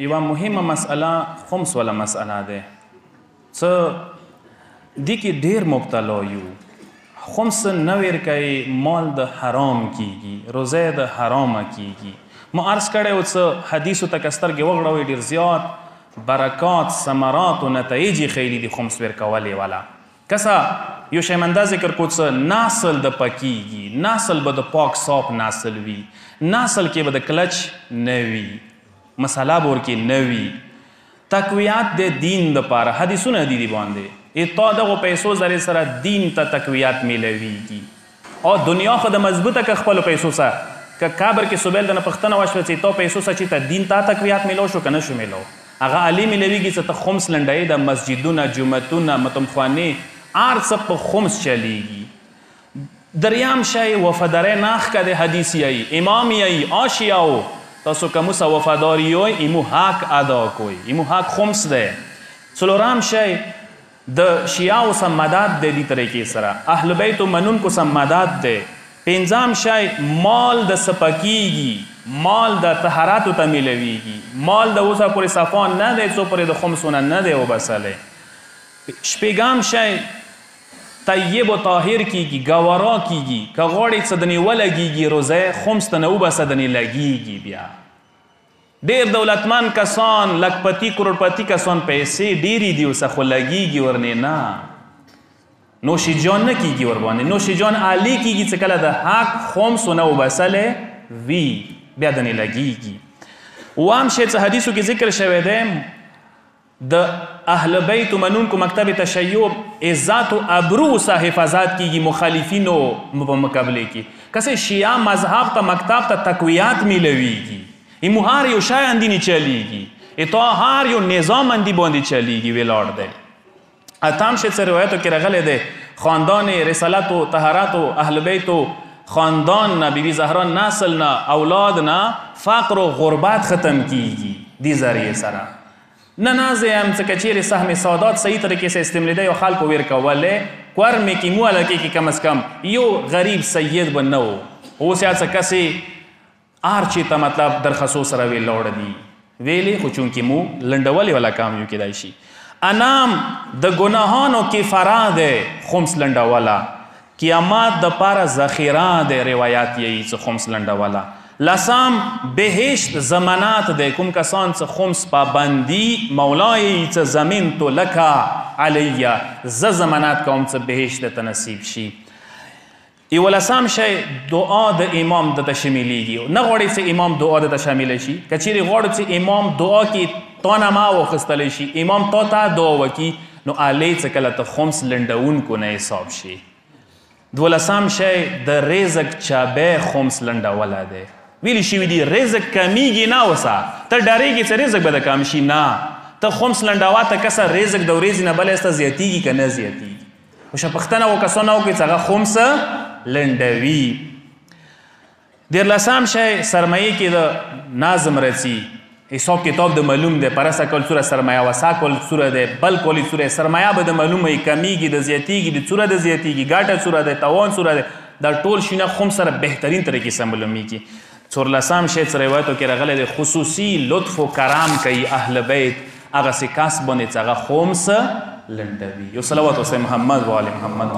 یوه مهمه مسئله خمس ولا مسئله ده څه دې کې ډېر مبتلا یو. خمس نه ورکوي مال د حرام کیږي، روزه د حرامه کیږي. ما عرض کړی و څه حدیثو ته که سترګې وغړوئ ډېر زیات برکات ثمرات و نتایج یې ښیلي دي خمس ورکولې والا. کسا یو شی من دا ذکر کو څه نسل د پکیږي، نسل به د پاک صاف نسل وي، نسل کې به د کلچ نه وي، مسله به ورکې نه وي. تقویات د دین دپاره حدیثونه دي باندې تا دغو پیسو ذرې سره دین ته تقویات میلویږي او دنیا خو د مضبوطه که خپلو پیسو سره که کابر کې سوبیل دنه پښتنه وشوه چې تا پیسو سره چې ته دین ته تقویات میلو شو که نه شو میلو هغه علی میلویږي چې ته خمس لنډوي د مسجدونه جوماتونه متمخوانې هر څه په خمس چلیږي. دریام شی وفاداری ناخ که د حدیث یی امام یی آشیاو تاسو که موسه وفاداری یوی ایمو حق ادا کوی، ایمو حق خمس ده. څلورم شی د شیعو سم مدد ده دی طریقې سره، اهل بیتو منونکو سم مدد ده. پنځم شی مال د سپکیږي، مال د طهاراتو ته میلویږي، مال د اوسه پورې صفان نه دی څو پورې د خمسونه نه دی وبسلی. شپږم شی طیب و طاهر کیږي، ګوارا کیږي، که غواړې څه دنې ولګیږي روزه خمس ته نه وبسه دنې لګیږي. بیا ډېر دولتمن کسان لکپتی کروڑپتی کسان پیسې ډېرې دي اوسه خو لګیږي ورنې نه، نوشي جان نه کیږي ورباندې، نوشي جان عالی کیږي چې کله د حق خمس ونه وبسلی وي بیا دنې لګیږي. اووم شی څه حدیثو کې ذکر شوی دی د اهل بیت منونکو مکتب تشیع عزت و ابرو سه حفاظت کیږي مخالفینو په مقابله کې. کسی شیعه مذهب ته مکتب ته تقویات میلویږي، ایمو هر یو شی اندی نه چلیږي، اتا هر یو نظام اندی باندې چلیږي ویلاړ دی. اتم شی څه روایتو کې راغلی دی خاندان رسالت و طهارت و اهل بیت و خاندان نه بیبي زهرا نسل نه اولاد نه فقر و غربت ختم کیږي دې ذریعې سره. نه نازې هم څه که چیرې سهم سادات صحیح طریقې سره استعمالیده یو خلکو ورکولی کورمې کې مو هلکې کې کم از کم یو غریب سید به نه و. اوس یا څه کسې هر چی ته مطلب درخصو سره ویلوړه دي ویلې خو چونکې مو لنډولې والا کام یو کیدای شي. انام د ګناهانو کفاره دی خمس لنډوله، قیامت د پاره ذخیره دی روایات یی څه خمس لنډوله. لسم بهشت ضمانات دی کوم کسان څه خمس پابندي مولای څه زمین تو لکه علیه زه ضمانات کوم څه بهشت ته نصیب شي. یولسم شی دعا د امام دته شاملیږي، نه غواړي چې امام دعا دته شامل شي، که چیرې غواړو چې امام دعا کې تا نه ما واخیستلی شي امام تا ته دعا وکړي نو هلې څه کله ته خمس لنډونکو نه حساب شي. دولسم شی د رزق چابی خمس لنډوله دی. ویلی شوي دي رزق کمیږي نه اوسه ته ډارېږي چې رزق به د کم شي، نه ته خمس لنډوه ته کسه رزق د ورځې نه بلې سته زیاتیږي که نه زیاتیږي. خو شپښتنه و کسانه وکړي چې هغه خمس لنډوي. دیرلسم شی سرمایې کې د نظم رسي، حساب کتاب د معلوم دی، پرسته کول څوره سرمایه وسه کول څوره دی، بل کولی څوره سرمایه به د معلومه یې کمیږي د زیاتیږي د څوره د زیاتیږي ګټه څوره دی تاوان څوره دی دا ټول شیونه خمس سره بهترین طریقې سره معلومیږي. څوارلسم شی څه روایتو کې راغلی دی خصوصي لطف و کرم کوي اهل بیت هغسې کس باندې چې هغه خمس لنډوي. یو صلوات وسه محمد و آل محمد.